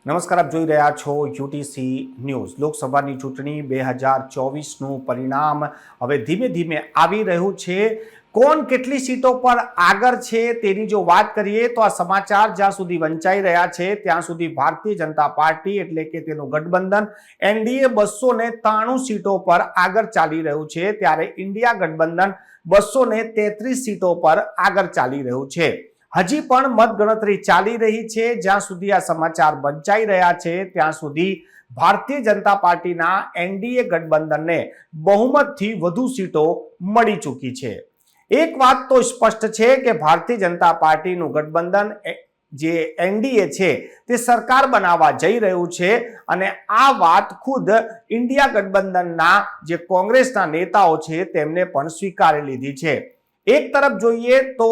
નમસ્કાર, આપ જોઈ રહ્યા છો યુટીસી ન્યૂઝ। લોકસભાની ચૂંટણી 2024નું પરિણામ હવે ધીમે ધીમે આવી રહ્યું છે। કોણ કેટલી સીટો પર આગળ છે તેની જો વાત કરીએ તો આ સમાચાર જ્યાં સુધી વંચાઈ રહ્યા છે ત્યાં સુધી ભારતીય જનતા પાર્ટી એટલે કે તેનું ગઠબંધન એનડીએ 293 સીટો પર આગળ ચાલી રહ્યું છે, ત્યારે ઇન્ડિયા ગઠબંધન 233 સીટો પર આગળ ચાલી રહ્યું છે। હજી પણ મતગણતરી ચાલી રહી છે। જ્યાં સુધી આ સમાચાર વંચાઈ રહ્યા છે ત્યાં સુધી ભારતીય જનતા પાર્ટીના એનડીએ ગઠબંધનને બહુમતથી વધુ સીટો મળી ચૂકી છે। એક વાત તો સ્પષ્ટ છે કે ભારતીય જનતા પાર્ટીનું ગઠબંધન જે એનડીએ છે તે સરકાર બનાવવા જઈ રહ્યું છે અને આ વાત ખુદ ઇન્ડિયા ગઠબંધનના જે કોંગ્રેસના નેતાઓ છે તેમને પણ સ્વીકારી લીધી છે। એક તરફ જોઈએ તો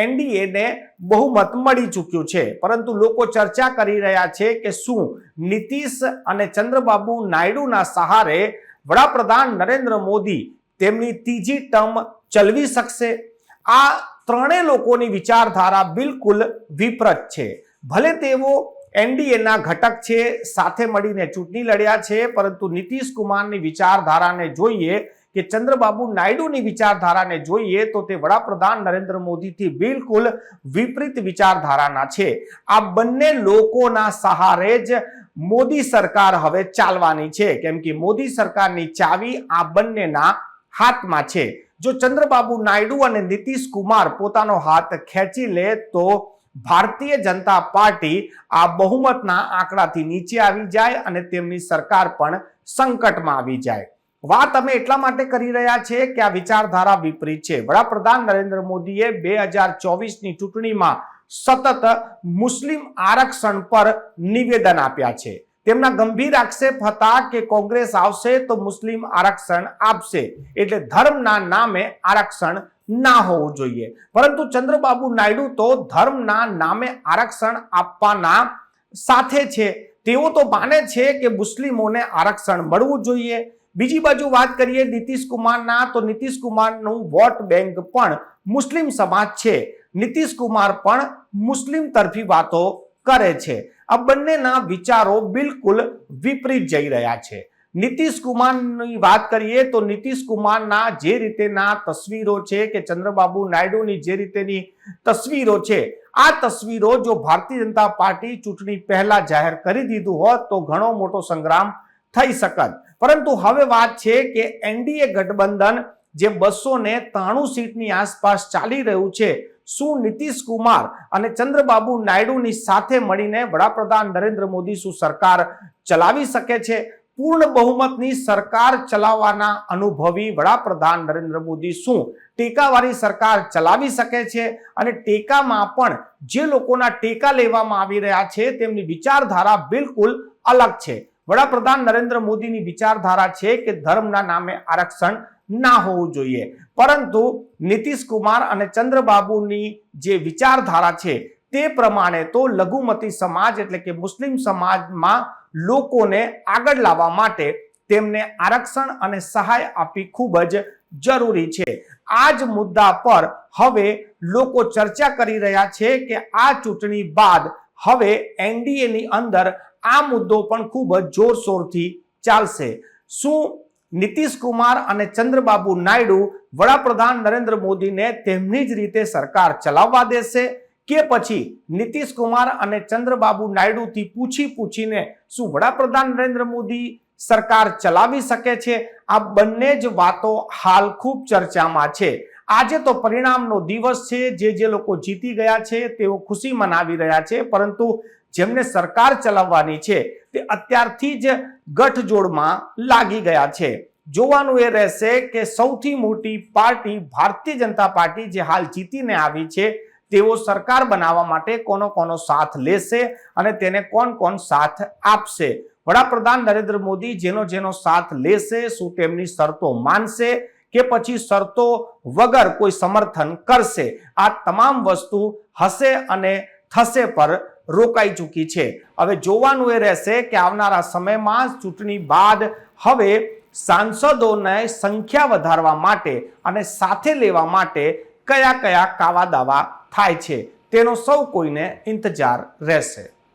એનડીએ ને બહુમત મળી ચૂક્યું છે, પરંતુ લોકો ચર્ચા કરી રહ્યા છે કે શું નીતિશ અને ચંદ્રબાબુ નાયડુના સહારે વડાપ્રધાન નરેન્દ્ર મોદી તેમની ત્રીજી ટર્મ ચલાવી શકશે? આ ત્રણેય લોકોની વિચારધારા બિલકુલ વિપરીત છે। ભલે તેઓ એનડીએના ઘટક છે, સાથે મળીને ચૂંટણી લડ્યા છે, પરંતુ નીતિશ કુમારની વિચારધારાને જોઈએ કે ચંદ્રબાબુ નાયડુની વિચારધારાને જોઈએ તો તે વડાપ્રધાન નરેન્દ્ર મોદીથી બિલકુલ વિપરીત વિચારધારાના છે। આ બંને લોકોના સહારે જ મોદી સરકાર હવે ચાલવાની છે, કેમ કે મોદી સરકારની ચાવી આ બંનેના હાથમાં છે। જો ચંદ્રબાબુ નાયડુ અને નીતિશ કુમાર પોતાનો હાથ ખેંચી લે તો ભારતીય જનતા પાર્ટી આ બહુમતના આંકડાથી નીચે આવી જાય અને તેમની સરકાર પણ સંકટમાં આવી જાય। વાત અમે એટલા માટે કરી રહ્યા છે કે આ વિચારધારા વિપરીત છે। વડાપ્રધાન નરેન્દ્ર મોદીએ 2024ની ચૂંટણીમાં સતત મુસ્લિમ આરક્ષણ પર નિવેદન આપ્યા છે। તેમના ગંભીર આક્ષેપ હતા કે કોંગ્રેસ આવશે તો મુસ્લિમ આરક્ષણ આપશે, એટલે ધર્મના નામે આરક્ષણ ના હોવું જોઈએ। પરંતુ ચંદ્રબાબુ નાયડુ તો ધર્મના નામે આરક્ષણ આપવાના સાથે છે। તેઓ તો માને છે કે મુસ્લિમોને આરક્ષણ મળવું જોઈએ। બીજી બાજુ વાત કરીએ નીતિશ કુમારના, તો નીતિશ કુમારનું વોટ બેંક પણ મુસ્લિમ સમાજ છે। નીતિશ કુમાર પણ મુસ્લિમ તરફી વાતો કરે છે। આ બંનેના વિચારો બિલકુલ વિપરીત જઈ રહ્યા છે। નીતિશ કુમારની વાત કરીએ તો નીતિશ કુમારના જે રીતેના તસવીરો છે કે ચંદ્રબાબુ નાયડુની જે રીતેની તસવીરો છે, આ તસવીરો જો ભારતીય જનતા પાર્ટી ચૂંટણી પહેલા જાહેર કરી દીધું હોત તો ઘણો મોટો સંગ્રામ થઈ શકત। પરંતુ હવે વાત છે કે એનડીએ ગઠબંધન જે 293 સીટની આસપાસ ચાલી રહ્યું છે, શું નીતિશ કુમાર અને ચંદ્રબાબુ નાયડુની સાથે મળીને વડાપ્રધાન નરેન્દ્ર મોદી શું સરકાર ચલાવી શકે છે? પૂર્ણ બહુમતની સરકાર ચલાવવાના અનુભવી વડાપ્રધાન નરેન્દ્ર મોદી શું ટેકાવાળી સરકાર ચલાવી શકે છે? અને ટેકામાં પણ જે લોકોના ટેકા લેવામાં આવી રહ્યા છે તેમની વિચારધારા બિલકુલ અલગ છે। વડાપ્રધાન નરેન્દ્ર મોદીની વિચારધારા છે કે ધર્મના નામે આરક્ષણ ના હોવું જોઈએ, પરંતુ નીતિશ કુમાર અને ચંદ્રબાબુની જે વિચારધારા છે તે પ્રમાણે તો લઘુમતી સમાજ એટલે કે મુસ્લિમ સમાજમાં લોકોને આગળ લાવવા માટે તેમને આરક્ષણ અને સહાય આપવી ખૂબ જ જરૂરી છે। આ જ મુદ્દા પર હવે લોકો ચર્ચા કરી રહ્યા છે કે આ ચૂંટણી બાદ હવે એનડીએની અંદર આ મુદ્દો પણ ખૂબ જ જોરશોરથી ચાલશે। શું નીતિશ કુમાર અને ચંદ્રબાબુ નાયડુ વડાપ્રધાન નરેન્દ્ર મોદીને તેમની જ રીતે સરકાર ચલાવવા દેશે, કે પછી નીતિશ કુમાર અને ચંદ્રબાબુ નાયડુથી પૂછીને શું વડાપ્રધાન નરેન્દ્ર મોદી સરકાર ચલાવી શકે છે? આ બંને જ વાતો હાલ ખૂબ ચર્ચામાં છે। આજે તો પરિણામનો દિવસ છે। જે લોકો જીતી ગયા છે તેઓ ખુશી મનાવી રહ્યા છે, પરંતુ જેમને સરકાર ચલાવવાની છે તે અત્યારથી જ ગઠજોડમાં લાગી ગયા છે। જોવાનું એ રહેશે કે સૌથી મોટી પાર્ટી ભારતીય જનતા પાર્ટી જે હાલ જીતીને આવી છે તેઓ સરકાર બનાવવા માટે કોનો સાથ લેશે અને તેને કોણ સાથ આપશે। વડાપ્રધાન નરેન્દ્ર મોદી જેનો સાથ લેશે, શું તેમની શરતો માનશે કે પછી શરતો વગર કોઈ સમર્થન કરશે? આ તમામ વસ્તુ હશે અને થશે પર રોકાઈ ચૂકી છે। હવે જોવાનું એ રહેશે કે આવનારા સમયમાં ચૂંટણી બાદ હવે સાંસદોને સંખ્યા વધારવા માટે અને સાથે લેવા માટે કયા કાવા દાવા થાય છે તેનો સૌ કોઈને ઇંતજાર રહેશે।